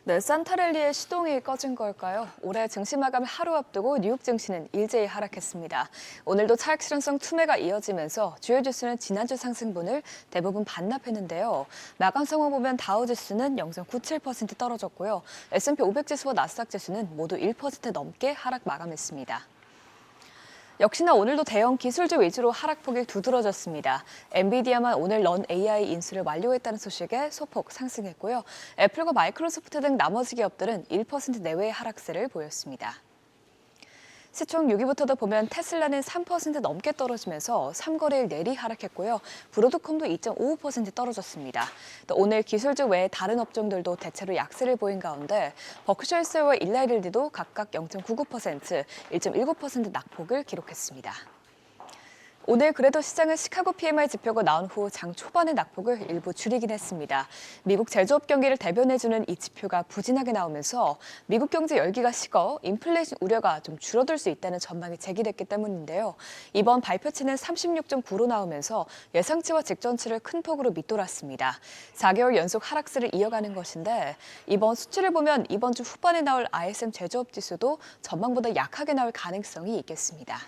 네, 산타랠리의 시동이 꺼진 걸까요? 올해 증시 마감을 하루 앞두고 뉴욕 증시는 일제히 하락했습니다. 오늘도 차익 실현성 투매가 이어지면서 주요 지수는 지난주 상승분을 대부분 반납했는데요. 마감 상황 보면 다우 지수는 0.97% 떨어졌고요. S&P 500 지수와 나스닥 지수는 모두 1% 넘게 하락 마감했습니다. 역시나 오늘도 대형 기술주 위주로 하락폭이 두드러졌습니다. 엔비디아만 오늘 넌 AI 인수를 완료했다는 소식에 소폭 상승했고요. 애플과 마이크로소프트 등 나머지 기업들은 1% 내외의 하락세를 보였습니다. 시총 6위부터도 보면 테슬라는 3% 넘게 떨어지면서 3거래일 내리 하락했고요. 브로드콤도 2.55% 떨어졌습니다. 또 오늘 기술주 외에 다른 업종들도 대체로 약세를 보인 가운데 버크셔일스와 일라이릴리도 각각 0.99%, 1.19% 낙폭을 기록했습니다. 오늘 그래도 시장은 시카고 PMI 지표가 나온 후 장 초반의 낙폭을 일부 줄이긴 했습니다. 미국 제조업 경기를 대변해주는 이 지표가 부진하게 나오면서 미국 경제 열기가 식어 인플레이션 우려가 좀 줄어들 수 있다는 전망이 제기됐기 때문인데요. 이번 발표치는 36.9로 나오면서 예상치와 직전치를 큰 폭으로 밑돌았습니다. 4개월 연속 하락세를 이어가는 것인데 이번 수치를 보면 이번 주 후반에 나올 ISM 제조업 지수도 전망보다 약하게 나올 가능성이 있겠습니다.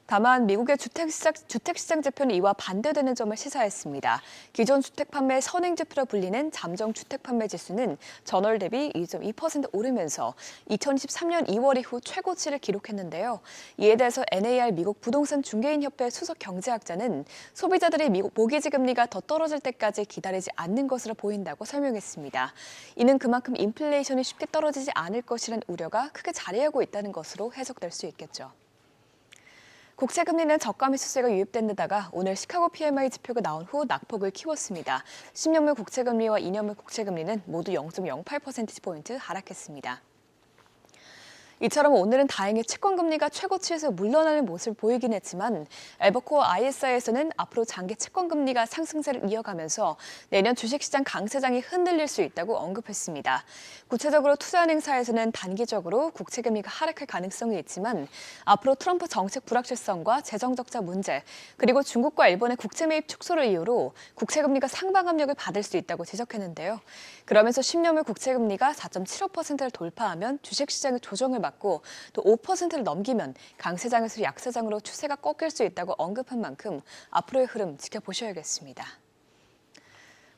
다만 미국의 주택시장 지표는 이와 반대되는 점을 시사했습니다. 기존 주택 판매 선행지표로 불리는 잠정 주택 판매 지수는 전월 대비 2.2% 오르면서 2023년 2월 이후 최고치를 기록했는데요. 이에 대해서 NAR 미국 부동산 중개인협회 수석 경제학자는 소비자들이 미국 모기지 금리가 더 떨어질 때까지 기다리지 않는 것으로 보인다고 설명했습니다. 이는 그만큼 인플레이션이 쉽게 떨어지지 않을 것이라는 우려가 크게 자리하고 있다는 것으로 해석될 수 있겠죠. 국채금리는 저가 매수세가 유입된 데다가 오늘 시카고 PMI 지표가 나온 후 낙폭을 키웠습니다. 10년물 국채금리와 2년물 국채금리는 모두 0.08%포인트 하락했습니다. 이처럼 오늘은 다행히 채권금리가 최고치에서 물러나는 모습을 보이긴 했지만 에버코어 ISI에서는 앞으로 장기 채권금리가 상승세를 이어가면서 내년 주식시장 강세장이 흔들릴 수 있다고 언급했습니다. 구체적으로 투자은행사에서는 단기적으로 국채금리가 하락할 가능성이 있지만 앞으로 트럼프 정책 불확실성과 재정적자 문제 그리고 중국과 일본의 국채 매입 축소를 이유로 국채금리가 상방 압력을 받을 수 있다고 지적했는데요. 그러면서 10년물 국채금리가 4.75%를 돌파하면 주식시장의 조정을 받고 또 5%를 넘기면 강세장에서 약세장으로 추세가 꺾일 수 있다고 언급한 만큼 앞으로의 흐름 지켜보셔야겠습니다.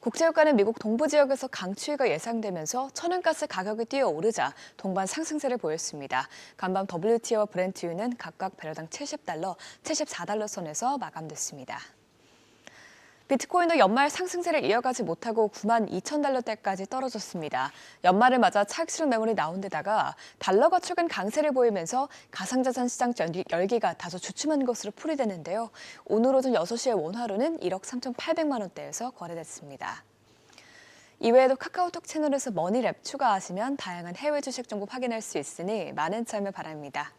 국제유가는 미국 동부 지역에서 강추위가 예상되면서 천연가스 가격이 뛰어오르자 동반 상승세를 보였습니다. 간밤 WTI와 브렌트유는 각각 배럴당 70달러, 74달러 선에서 마감됐습니다. 비트코인도 연말 상승세를 이어가지 못하고 92,000달러대까지 떨어졌습니다. 연말을 맞아 차익 실현 매물이 나온 데다가 달러가 최근 강세를 보이면서 가상자산 시장 열기가 다소 주춤한 것으로 풀이되는데요. 오늘 오전 6시에 원화로는 1억 3,800만 원대에서 거래됐습니다. 이외에도 카카오톡 채널에서 머니랩 추가하시면 다양한 해외 주식 정보 확인할 수 있으니 많은 참여 바랍니다.